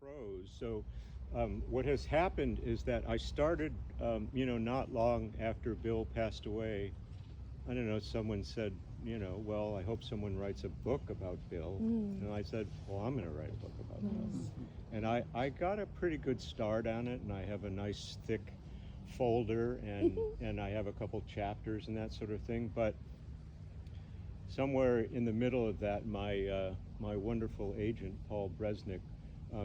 prose. So what has happened is that I started, not long after Bill passed away. I don't know, someone said, well, I hope someone writes a book about Bill. And I said, well, I'm going to write a book about Bill. And I got a pretty good start on it, and I have a nice thick folder, and I have a couple chapters and that sort of thing. But somewhere in the middle of that, my wonderful agent, Paul Bresnick,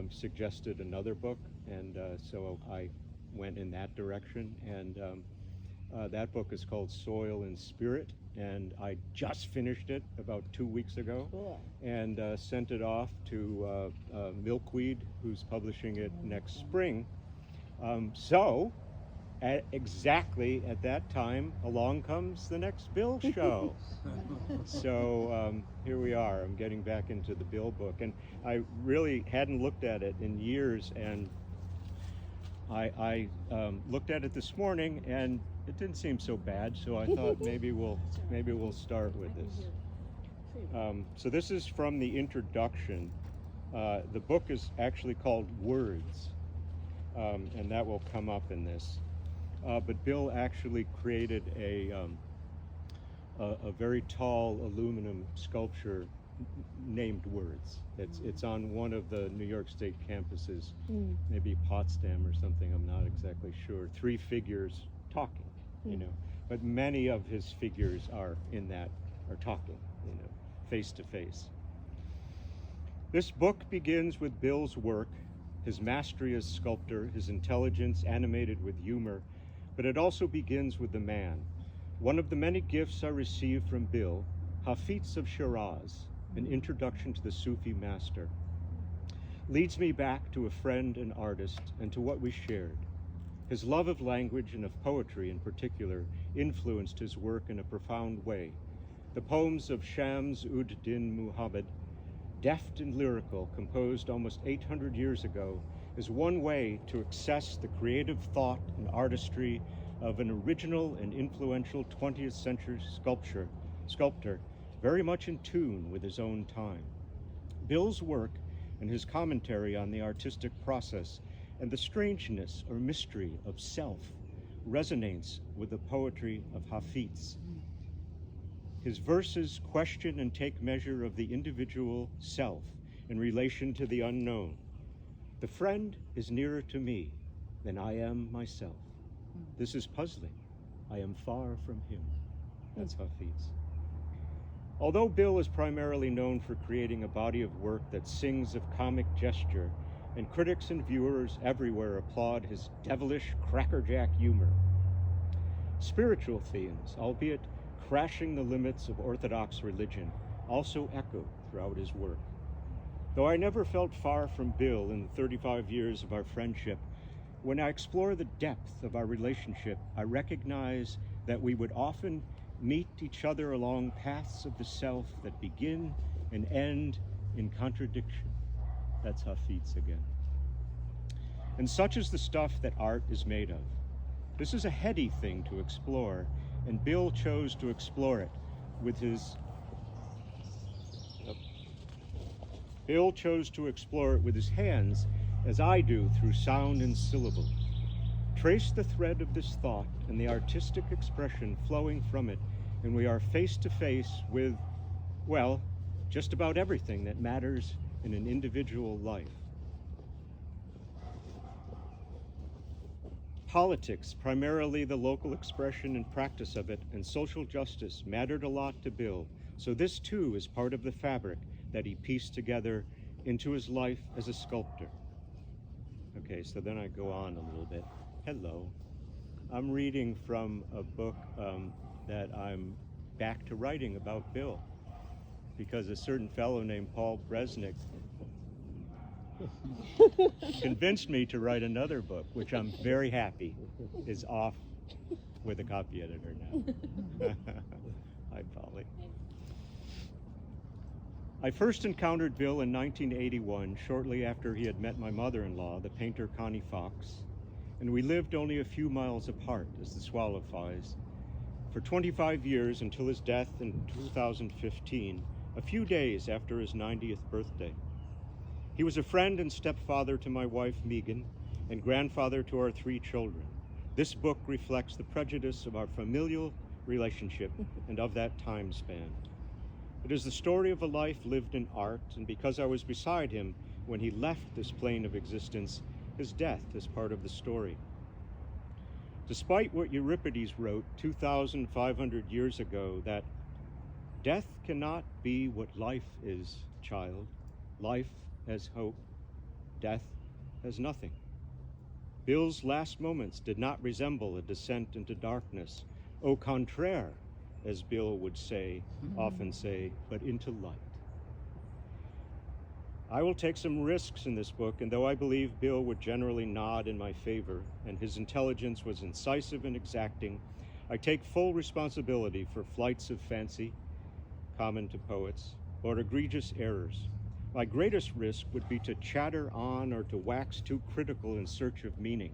suggested another book, and so I went in that direction. And that book is called Soil and Spirit, and I just finished it about 2 weeks ago. Cool. And sent it off to Milkweed, who's publishing it next spring. So exactly at that time, along comes the next Bill show. So here we are. I'm getting back into the Bill book, and I really hadn't looked at it in years, and I looked at it this morning, and it didn't seem so bad. So I thought maybe we'll start with this. So this is from the introduction. The book is actually called Words, and that will come up in this. But Bill actually created a very tall aluminum sculpture named Words. It's on one of the New York State campuses, maybe Potsdam or something, I'm not exactly sure. 3 figures talking, but many of his figures are talking, face to face. This book begins with Bill's work, his mastery as sculptor, his intelligence animated with humor, but it also begins with the man. One of the many gifts I received from Bill, Hafiz of Shiraz, an introduction to the Sufi master, leads me back to a friend and artist and to what we shared. His love of language and of poetry in particular influenced his work in a profound way. The poems of Shams Uddin Muhammad, deft and lyrical, composed almost 800 years ago, is one way to access the creative thought and artistry of an original and influential 20th century sculptor, very much in tune with his own time. Bill's work and his commentary on the artistic process and the strangeness or mystery of self resonates with the poetry of Hafiz. His verses question and take measure of the individual self in relation to the unknown. The friend is nearer to me than I am myself. This is puzzling. I am far from him. That's Hafiz. Although Bill is primarily known for creating a body of work that sings of comic gesture, and critics and viewers everywhere applaud his devilish crackerjack humor, spiritual themes, albeit crashing the limits of orthodox religion, also echo throughout his work. Though I never felt far from Bill in the 35 years of our friendship, when I explore the depth of our relationship, I recognize that we would often meet each other along paths of the self that begin and end in contradiction. That's Hafiz again. And such is the stuff that art is made of. This is a heady thing to explore, and Bill chose to explore it with his hands, as I do through sound and syllable. Trace the thread of this thought and the artistic expression flowing from it, and we are face to face with, well, just about everything that matters in an individual life. Politics, primarily the local expression and practice of it, and social justice mattered a lot to Bill, so this too is part of the fabric that he pieced together into his life as a sculptor. Okay, so then I go on a little bit. Hello. I'm reading from a book that I'm back to writing about Bill, because a certain fellow named Paul Bresnick convinced me to write another book, which I'm very happy is off with a copy editor now. Hi, Polly. I first encountered Bill in 1981, shortly after he had met my mother-in-law, the painter Connie Fox, and we lived only a few miles apart, as the swallow flies, for 25 years until his death in 2015, a few days after his 90th birthday. He was a friend and stepfather to my wife, Megan, and grandfather to our 3 children. This book reflects the prejudice of our familial relationship and of that time span. It is the story of a life lived in art, and because I was beside him when he left this plane of existence, his death is part of the story. Despite what Euripides wrote 2,500 years ago, that death cannot be what life is, child. Life has hope, death has nothing. Bill's last moments did not resemble a descent into darkness, au contraire, as Bill would say, often say, but into light. I will take some risks in this book, and though I believe Bill would generally nod in my favor, and his intelligence was incisive and exacting, I take full responsibility for flights of fancy, common to poets, or egregious errors. My greatest risk would be to chatter on or to wax too critical in search of meaning.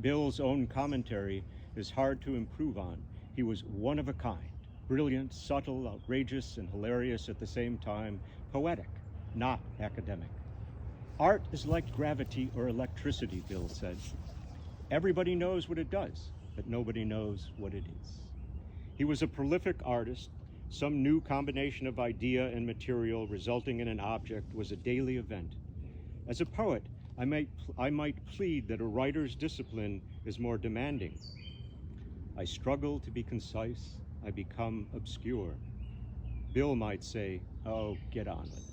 Bill's own commentary is hard to improve on. He was one of a kind, brilliant, subtle, outrageous, and hilarious at the same time, poetic, not academic. Art is like gravity or electricity, Bill said. Everybody knows what it does, but nobody knows what it is. He was a prolific artist. Some new combination of idea and material resulting in an object was a daily event. As a poet, I might plead that a writer's discipline is more demanding. I struggle to be concise, I become obscure. Bill might say, oh, get on with it.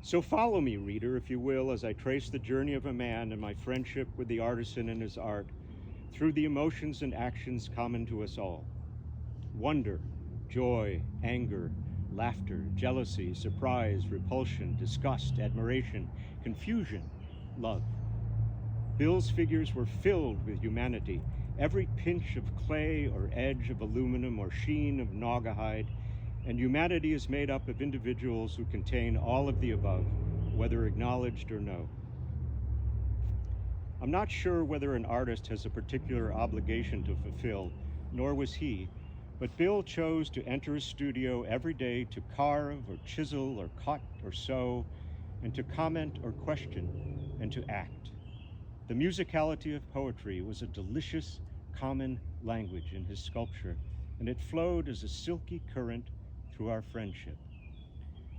So follow me, reader, if you will, as I trace the journey of a man and my friendship with the artisan and his art through the emotions and actions common to us all. Wonder, joy, anger, laughter, jealousy, surprise, repulsion, disgust, admiration, confusion, love. Bill's figures were filled with humanity. Every pinch of clay or edge of aluminum or sheen of naugahyde, and humanity is made up of individuals who contain all of the above, whether acknowledged or no. I'm not sure whether an artist has a particular obligation to fulfill, nor was he, but Bill chose to enter his studio every day to carve or chisel or cut or sew, and to comment or question, and to act. The musicality of poetry was a delicious, common language in his sculpture, and it flowed as a silky current through our friendship.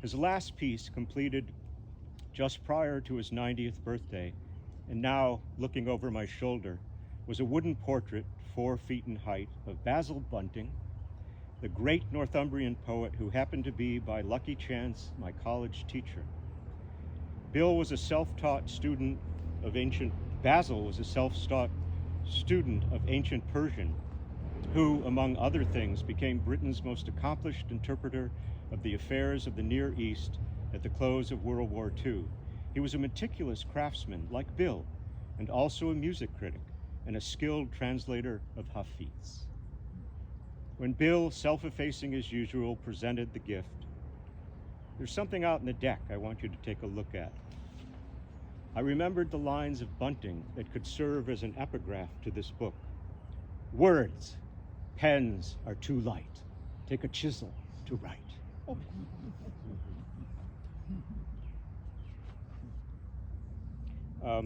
His last piece, completed just prior to his 90th birthday, and now looking over my shoulder, was a wooden portrait 4 feet in height of Basil Bunting, the great Northumbrian poet who happened to be, by lucky chance, my college teacher. Basil was a self-taught student of ancient Persian, who, among other things, became Britain's most accomplished interpreter of the affairs of the Near East at the close of World War II. He was a meticulous craftsman, like Bill, and also a music critic and a skilled translator of Hafiz. When Bill, self-effacing as usual, presented the gift, there's something out in the deck I want you to take a look at. I remembered the lines of Bunting that could serve as an epigraph to this book. Words, pens are too light. Take a chisel to write.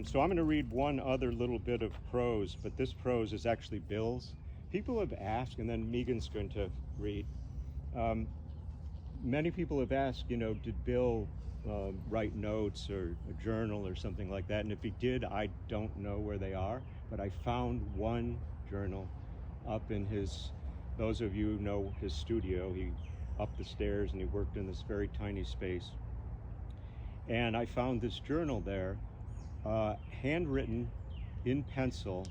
So I'm going to read one other little bit of prose, but this prose is actually Bill's. People have asked, and then Megan's going to read. Many people have asked, did Bill write notes or a journal or something like that? And if he did, I don't know where they are, but I found one journal up in those of you who know his studio, he up the stairs and he worked in this very tiny space. And I found this journal there, handwritten in pencil,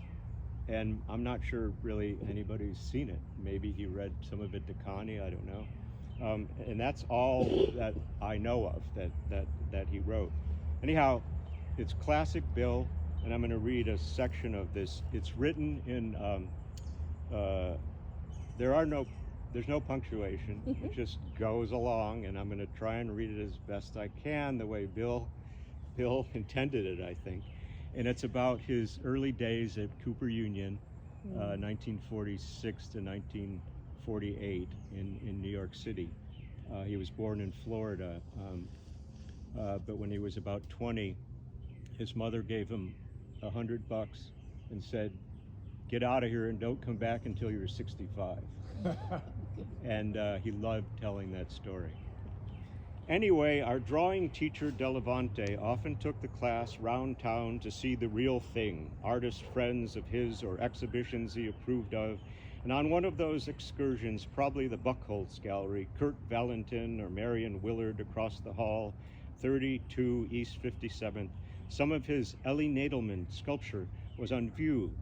and I'm not sure really anybody's seen it. Maybe he read some of it to Connie, I don't know. And that's all that I know of that he wrote. Anyhow, it's classic Bill, and I'm going to read a section of this. It's written in, there's no punctuation. It just goes along, and I'm going to try and read it as best I can the way Bill intended it, I think. And it's about his early days at Cooper Union, 1946 to 1948 in New York City. He was born in Florida. but when he was about 20, his mother gave him $100 and said, "Get out of here and don't come back until you're 65." And he loved telling that story. Anyway, our drawing teacher, Delavante, often took the class round town to see the real thing, artist friends of his or exhibitions he approved of. And on one of those excursions, probably the Buchholz Gallery, Kurt Valentin or Marion Willard across the hall, 32 East 57th, some of his Ellie Nadelman sculpture was on view.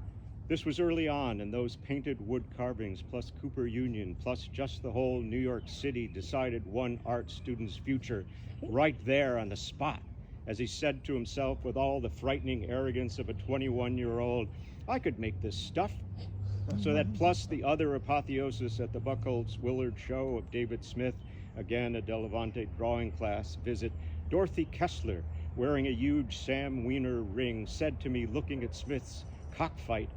This was early on, and those painted wood carvings, plus Cooper Union, plus just the whole New York City decided one art student's future right there on the spot. As he said to himself with all the frightening arrogance of a 21-year-old, "I could make this stuff." So that plus the other apotheosis at the Buchholz Willard show of David Smith, again a Delavante drawing class visit, Dorothy Kessler, wearing a huge Sam Weiner ring, said to me, looking at Smith's cockfight,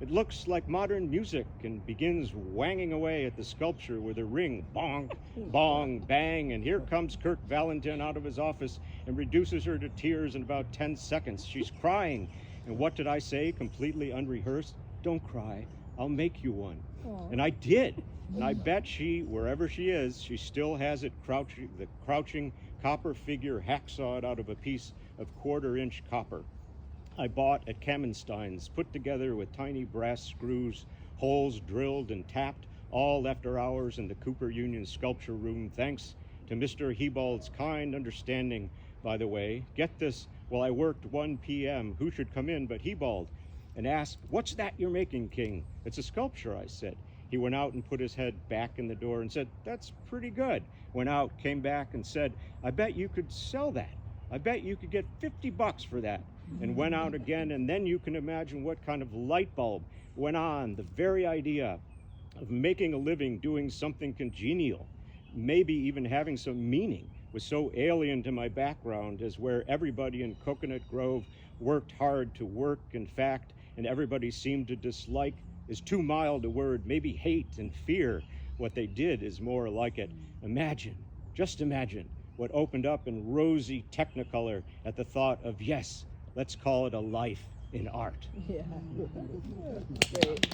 "It looks like modern music," and begins wanging away at the sculpture with a ring. Bong, bong, bang, and here comes Kurt Valentin out of his office and reduces her to tears in about 10 seconds. She's crying. And what did I say, completely unrehearsed? "Don't cry, I'll make you one." Aww. And I did. And I bet she, wherever she is, she still has it the crouching copper figure hacksawed out of a piece of 1/4-inch copper I bought at Kamenstein's, put together with tiny brass screws, holes drilled and tapped, all after hours in the Cooper Union sculpture room, thanks to Mr. Hebald's kind understanding, by the way. Get this, while I worked 1 p.m., who should come in but Hebald, and ask, "What's that you're making, King?" "It's a sculpture," I said. He went out and put his head back in the door and said, "That's pretty good." Went out, came back and said, "I bet you could sell that. I bet you could get $50 for that." And went out again, and then you can imagine what kind of light bulb went on. The very idea of making a living doing something congenial, maybe even having some meaning, was so alien to my background as where everybody in Coconut Grove worked hard to work, in fact, and everybody seemed to dislike is too mild a word, maybe hate and fear. What they did is more like it. Imagine, just imagine, what opened up in rosy technicolor at the thought of, yes, let's call it a life in art. Yeah. Great.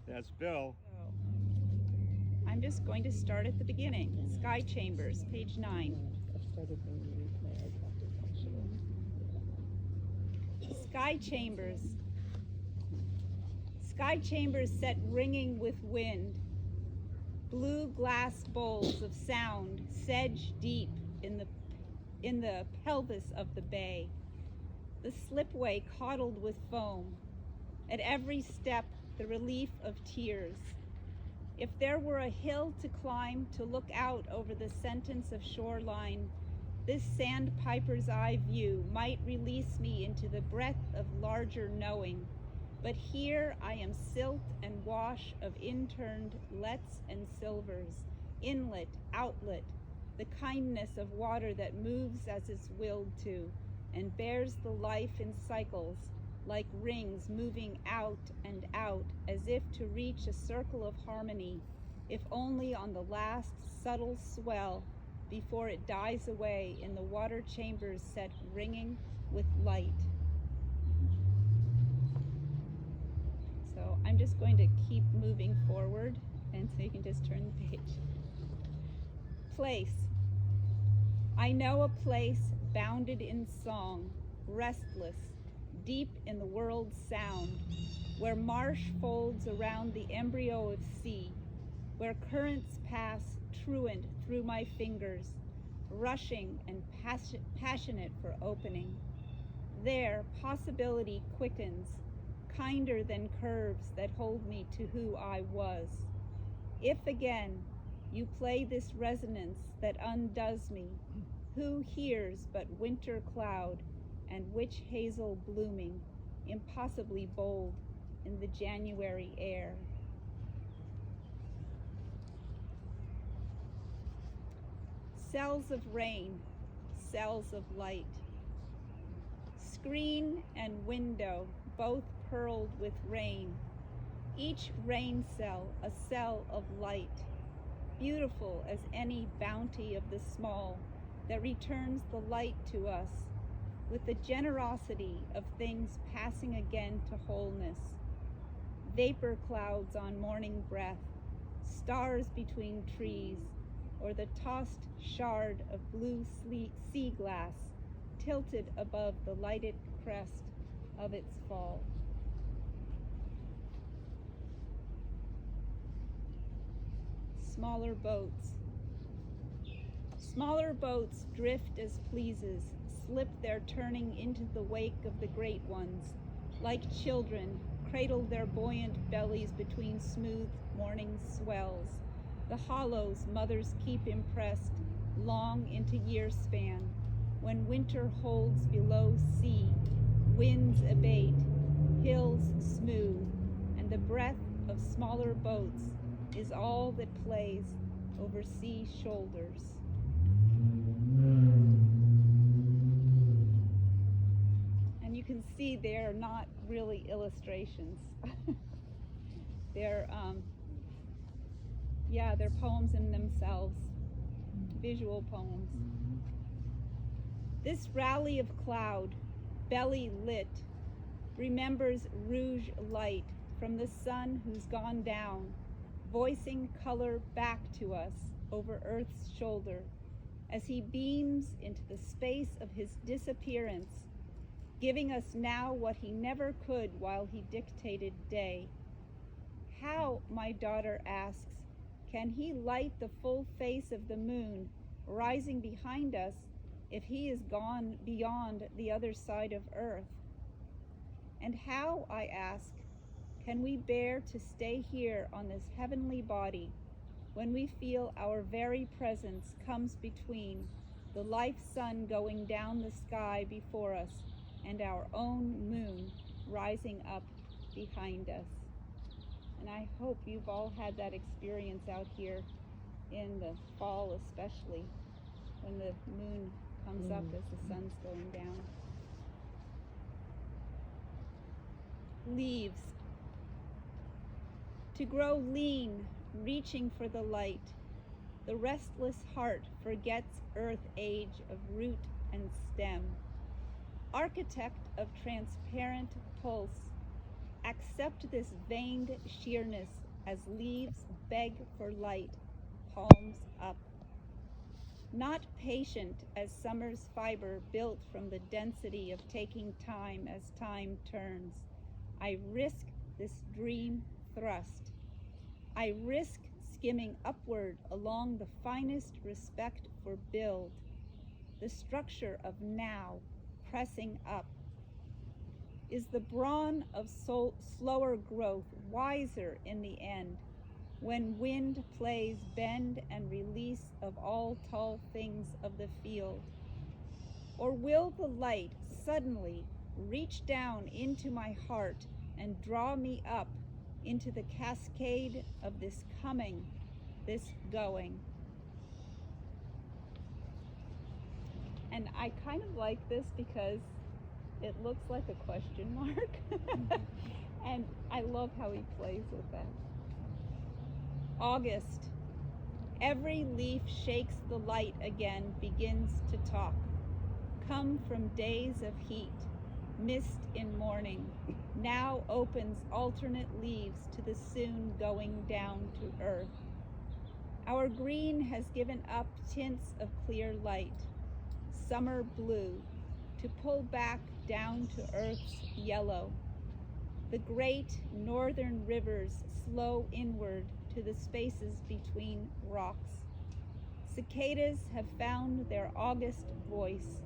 That's Bill. I'm just going to start at the beginning. Sky Chambers, page 9. Sky Chambers. Sky chambers set ringing with wind. Blue glass bowls of sound sedge deep in the pelvis of the bay. The slipway coddled with foam. At every step, the relief of tears. If there were a hill to climb to look out over the sentence of shoreline, this sandpiper's eye view might release me into the breadth of larger knowing. But here I am silt and wash of interned lets and silvers, inlet, outlet, the kindness of water that moves as it's willed to, and bears the life in cycles, like rings moving out and out, as if to reach a circle of harmony, if only on the last subtle swell, before it dies away in the water chambers set ringing with light. So I'm just going to keep moving forward, and so you can just turn the page. Place. I know a place bounded in song, restless, deep in the world's sound, where marsh folds around the embryo of sea, where currents pass truant through my fingers, rushing and passionate for opening. There, possibility quickens, kinder than curves that hold me to who I was. If again you play this resonance that undoes me, who hears but winter cloud and witch hazel blooming, impossibly bold in the January air? Cells of rain, cells of light. Screen and window, both pearled with rain. Each rain cell a cell of light, beautiful as any bounty of the small that returns the light to us with the generosity of things passing again to wholeness. Vapor clouds on morning breath, stars between trees, or the tossed shard of blue sea glass tilted above the lighted crest of its fall. Smaller boats. Smaller boats drift as pleases, slip their turning into the wake of the great ones. Like children, cradle their buoyant bellies between smooth morning swells. The hollows mothers keep impressed long into year span. When winter holds below sea, winds abate, hills smooth, and the breath of smaller boats is all that plays over sea shoulders. And you can see they're not really illustrations. They're poems in themselves, visual poems. This rally of cloud, belly lit, remembers rouge light from the sun who's gone down, voicing color back to us over Earth's shoulder as he beams into the space of his disappearance, giving us now what he never could while he dictated day. How, my daughter asks, can he light the full face of the moon rising behind us if he is gone beyond the other side of Earth? And how, I ask, can we bear to stay here on this heavenly body when we feel our very presence comes between the life sun going down the sky before us and our own moon rising up behind us? And I hope you've all had that experience out here in the fall, especially when the moon comes up as the sun's going down. Leaves. To grow lean, reaching for the light, the restless heart forgets earth age of root and stem. Architect of transparent pulse, accept this veined sheerness as leaves beg for light, palms up. Not patient as summer's fiber built from the density of taking time as time turns, I risk this dream thrust. I risk skimming upward along the finest respect for build, the structure of now pressing up. Is the brawn of slower growth wiser in the end, when wind plays bend and release of all tall things of the field? Or will the light suddenly reach down into my heart and draw me up into the cascade of this coming, this going? And I kind of like this because it looks like a question mark. And I love how he plays with that. August. Every leaf shakes the light again, begins to talk. Come from days of heat, mist in morning, now opens alternate leaves to the soon going down to earth. Our green has given up tints of clear light, summer blue, to pull back down to earth's yellow. The great northern rivers slow inward to the spaces between rocks. Cicadas have found their August voice.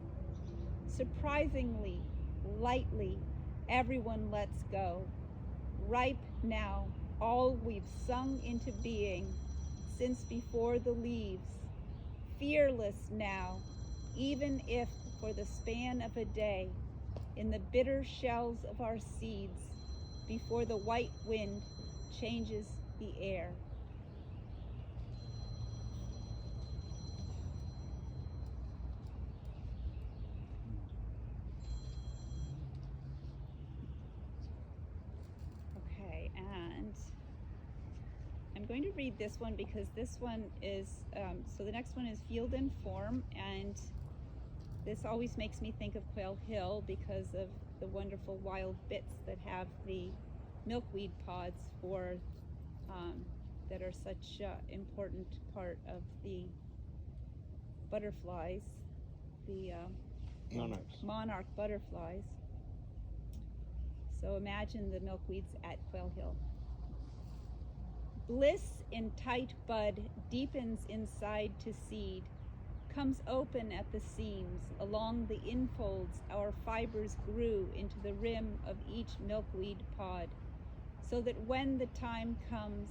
Surprisingly, lightly, everyone lets go. Ripe now, all we've sung into being since before the leaves. Fearless now, even if for the span of a day, in the bitter shells of our seeds, before the white wind changes the air. Okay, and And I'm going to read this one because this one is, so the next one is Field and Form, and this always makes me think of Quail Hill because of the wonderful wild bits that have the milkweed pods for, that are such an important part of the butterflies, the monarch butterflies. So imagine the milkweeds at Quail Hill. Bliss in tight bud deepens inside to seed, comes open at the seams, along the infolds our fibers grew into the rim of each milkweed pod, so that when the time comes,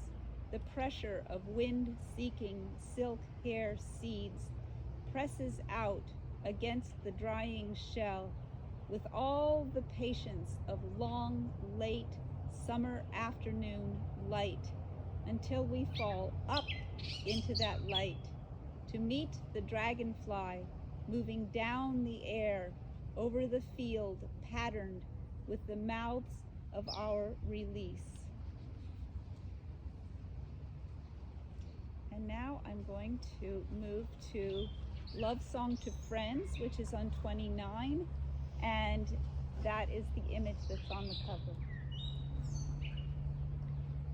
the pressure of wind-seeking silk hair seeds presses out against the drying shell with all the patience of long, late summer afternoon light, until we fall up into that light to meet the dragonfly moving down the air over the field patterned with the mouths of our release. And now I'm going to move to Love Song to Friends, which is on 29, and that is the image that's on the cover.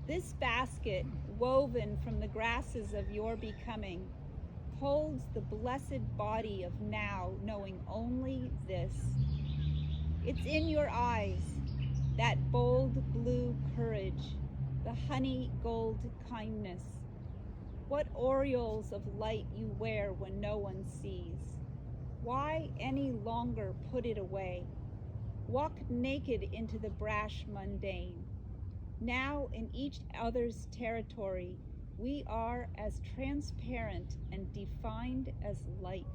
This basket, woven from the grasses of your becoming, holds the blessed body of now, knowing only this. It's in your eyes, that bold blue courage, the honey gold kindness. What aureoles of light you wear when no one sees. Why any longer put it away? Walk naked into the brash mundane. Now in each other's territory, we are as transparent and defined as light.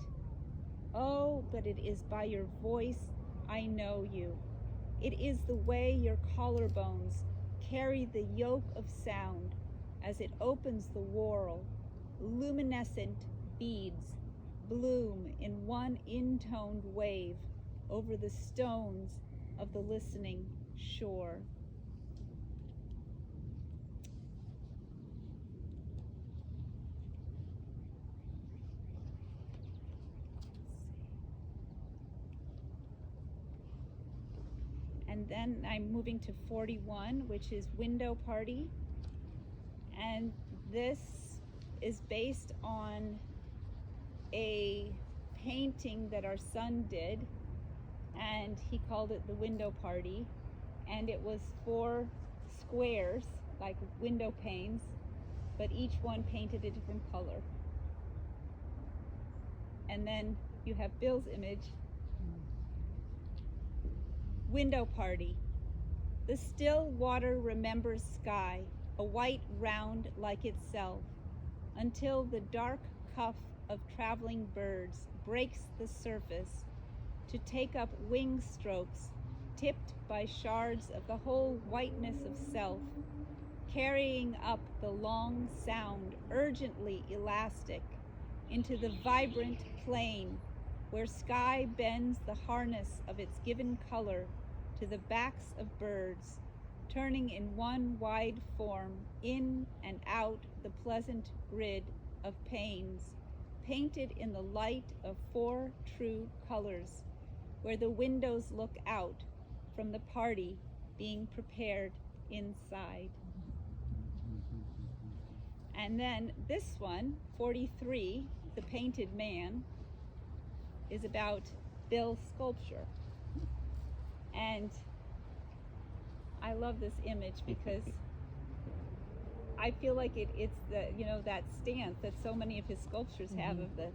Oh, but it is by your voice I know you. It is the way your collarbones carry the yoke of sound as it opens the whorl. Luminescent beads bloom in one intoned wave over the stones of the listening shore. And then I'm moving to 41, which is Window Party. And this is based on a painting that our son did, and he called it the Window Party. And it was 4 squares, like window panes, but each one painted a different color. And then you have Bill's image. Window Party. The still water remembers sky, a white round like itself, until the dark cuff of traveling birds breaks the surface to take up wing strokes tipped by shards of the whole whiteness of self, carrying up the long sound urgently elastic into the vibrant plain where sky bends the harness of its given color to the backs of birds, turning in one wide form in and out the pleasant grid of panes, painted in the light of 4 true colors, where the windows look out from the party being prepared inside. And then this one, 43, The Painted Man, is about Bill's sculpture. And I love this image because I feel like it's the, you know, that stance that so many of his sculptures have, of the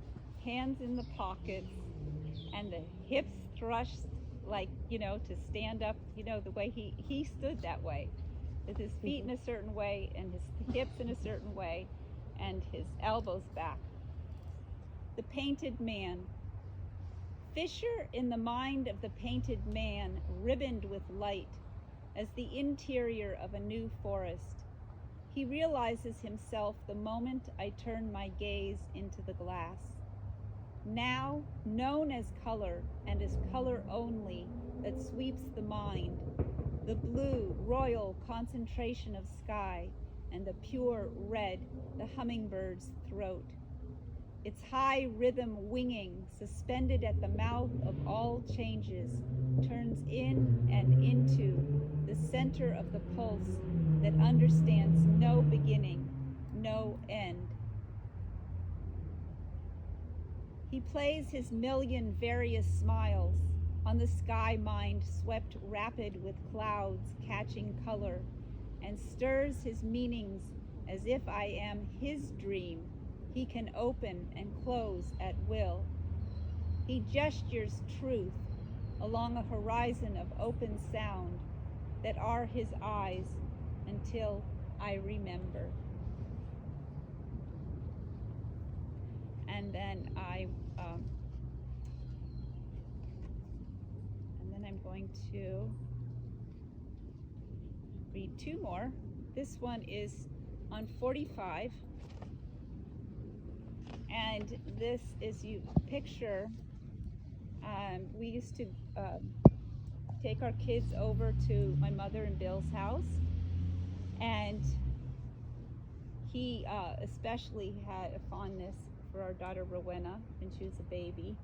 hands in the pockets and the hips thrust, like, you know, to stand up, you know, the way he stood that way, with his feet in a certain way and his hips in a certain way and his elbows back. The Painted Man. Fissure in the mind of the painted man, ribboned with light, as the interior of a new forest. He realizes himself the moment I turn my gaze into the glass. Now known as color, and as color only, that sweeps the mind, the blue, royal concentration of sky, and the pure red, the hummingbird's throat. Its high rhythm winging, suspended at the mouth of all changes, turns in and into the center of the pulse that understands no beginning, no end. He plays his million various smiles on the sky mind swept rapid with clouds catching color, and stirs his meanings as if I am his dream he can open and close at will. He gestures truth along a horizon of open sound that are his eyes until I remember. And then I'm going to read two more. This one is on 45. And this is, you picture, we used to take our kids over to my mother and Bill's house, and he especially had a fondness for our daughter Rowena when she was a baby,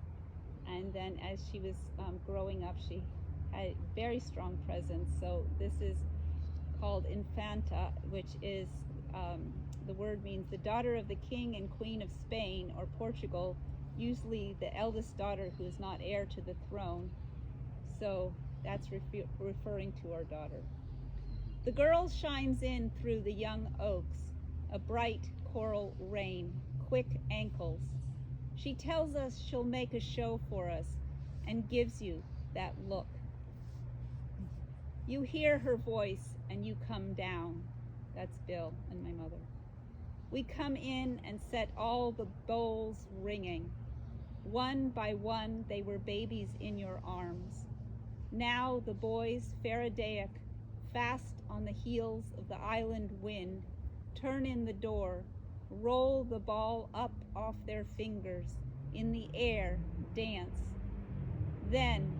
and then as she was growing up, she had a very strong presence. So this is called Infanta, which is the word means the daughter of the king and queen of Spain or Portugal, usually the eldest daughter who is not heir to the throne. So that's referring to our daughter. The girl shines in through the young oaks, a bright coral rain, quick ankles. She tells us she'll make a show for us and gives you that look. You hear her voice and you come down. That's Bill and my mother. We come in and set all the bowls ringing. One by one, they were babies in your arms. Now the boys, Faradaic, fast on the heels of the island wind, turn in the door, roll the ball up off their fingers, in the air, dance. Then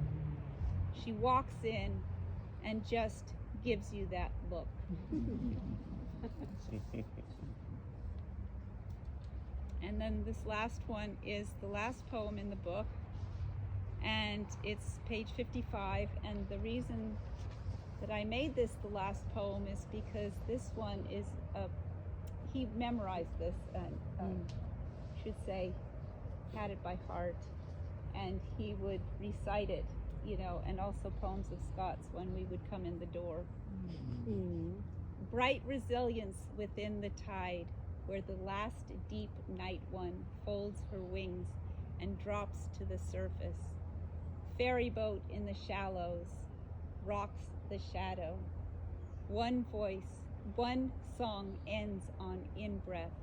she walks in and just gives you that look. And then this last one is the last poem in the book, and it's page 55, and the reason that I made this the last poem is because this one is he memorized this and should say had it by heart, and he would recite it, you know, and also poems of Scott's when we would come in the door. Bright resilience within the tide, where the last deep night one folds her wings and drops to the surface. Ferry boat in the shallows, rocks the shadow. One voice, one song ends on in-breath,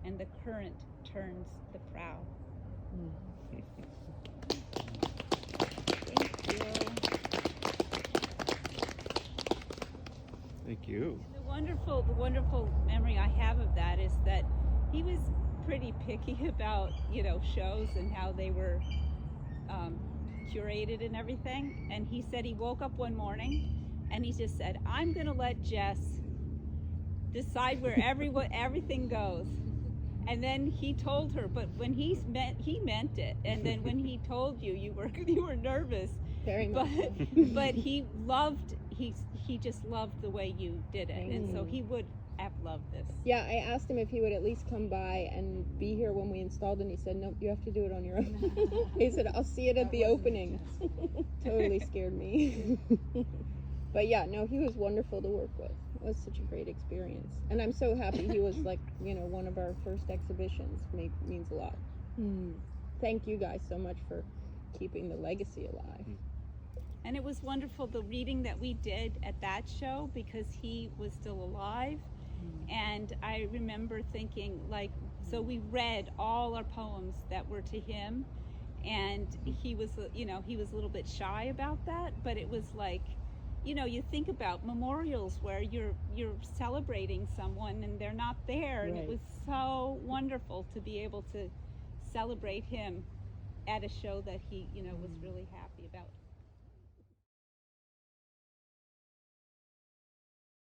and the current turns the prow. Thank you. Thank you. And the wonderful memory I have of that is that he was pretty picky about, you know, shows and how they were curated and everything. And he said he woke up one morning and he just said, "I'm gonna let Jess decide where everything goes." And then he told her, but when he meant it. And then when he told you, you were nervous. Very much. But he just loved the way you did it, and so he would have loved this. Yeah, I asked him if he would at least come by and be here when we installed, and he said, "Nope, you have to do it on your own." He said, "I'll see it at the opening." Totally scared me. But yeah, no, he was wonderful to work with. It was such a great experience, and I'm so happy he was, like, you know, one of our first exhibitions. Means a lot. Thank you guys so much for keeping the legacy alive. And it was wonderful, the reading that we did at that show, because he was still alive. And I remember thinking, like, so we read all our poems that were to him, and he was, you know, he was a little bit shy about that, but it was like, you know, you think about memorials where you're celebrating someone and they're not there, and it was so wonderful to be able to celebrate him at a show that he, you know, was really happy about.